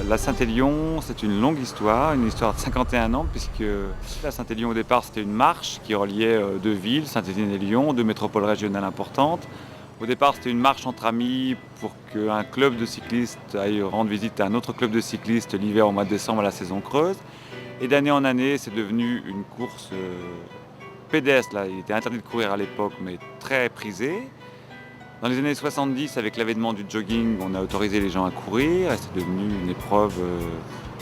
La Saint-Élion, c'est une longue histoire, une histoire de 51 ans, puisque la Saint-Élion, au départ, c'était une marche qui reliait deux villes, Saint-Étienne et Lyon, deux métropoles régionales importantes. Au départ, c'était une marche entre amis pour qu'un club de cyclistes aille rendre visite à un autre club de cyclistes l'hiver au mois de décembre à la saison creuse. Et d'année en année, c'est devenu une course pédestre. Là. Il était interdit de courir à l'époque, mais très prisé. Dans les années 70, avec l'avènement du jogging, on a autorisé les gens à courir et c'est devenu une épreuve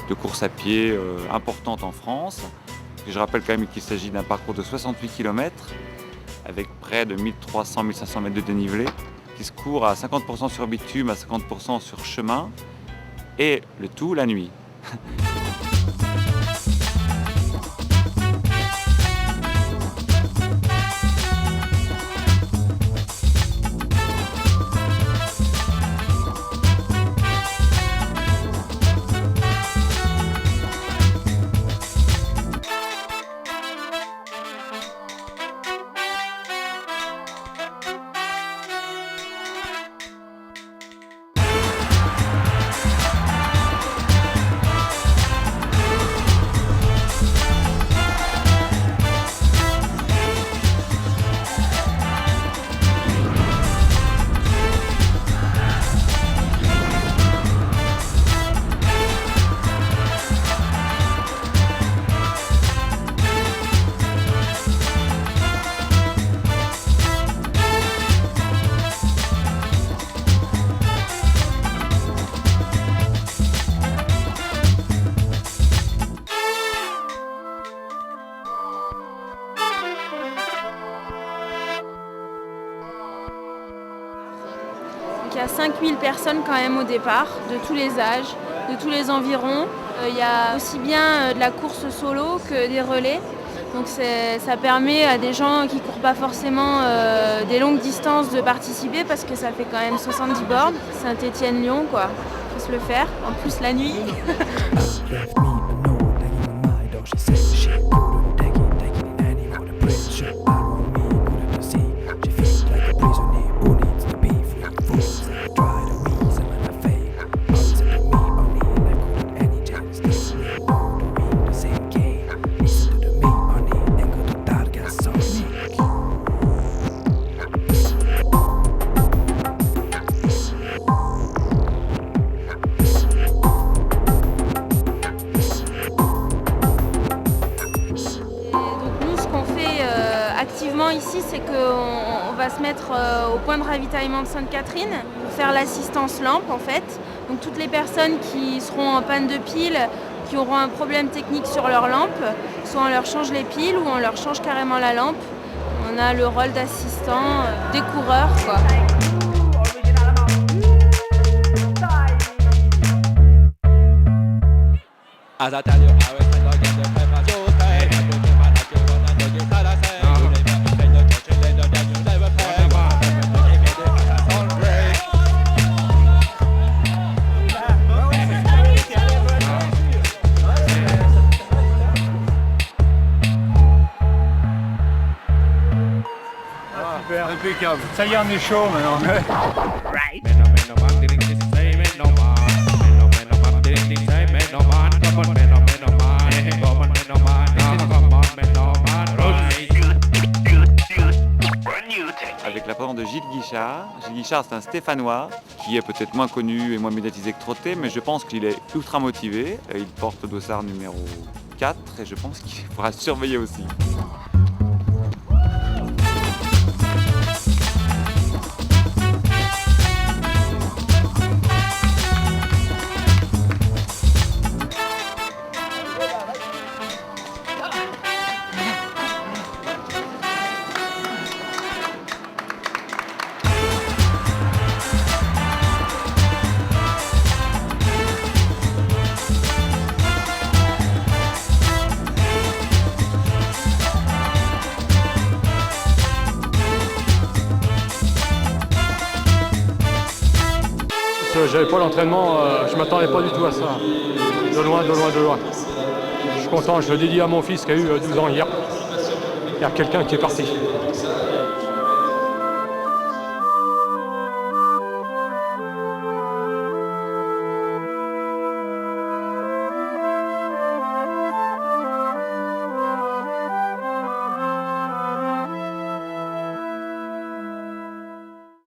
de course à pied importante en France. Et je rappelle quand même qu'il s'agit d'un parcours de 68 km avec près de 1300-1500 mètres de dénivelé qui se court à 50% sur bitume, à 50% sur chemin et le tout la nuit. Il y a 5000 personnes quand même au départ, de tous les âges, de tous les environs. Il y a aussi bien de la course solo que des relais. Donc ça permet à des gens qui ne courent pas forcément des longues distances de participer parce que ça fait quand même 70 bornes. Saint-Étienne-Lyon, quoi. Il faut se le faire. En plus la nuit. Activement ici, c'est qu'on va se mettre au point de ravitaillement de Sainte-Catherine pour faire l'assistance lampe en fait. Donc toutes les personnes qui seront en panne de piles, qui auront un problème technique sur leur lampe, soit on leur change les piles ou on leur change carrément la lampe. On a le rôle d'assistant des coureurs, quoi. Super, impeccable. Ça y est, on est chaud maintenant. Avec la présence de Gilles Guichard. Gilles Guichard, c'est un Stéphanois qui est peut-être moins connu et moins médiatisé que Trotté, mais je pense qu'il est ultra motivé. Il porte le dossard numéro 4 et je pense qu'il faudra surveiller aussi. J'avais pas l'entraînement, je m'attendais pas du tout à ça. De loin. Je suis content, je le dédie à mon fils qui a eu 12 ans hier. Il y a quelqu'un qui est parti.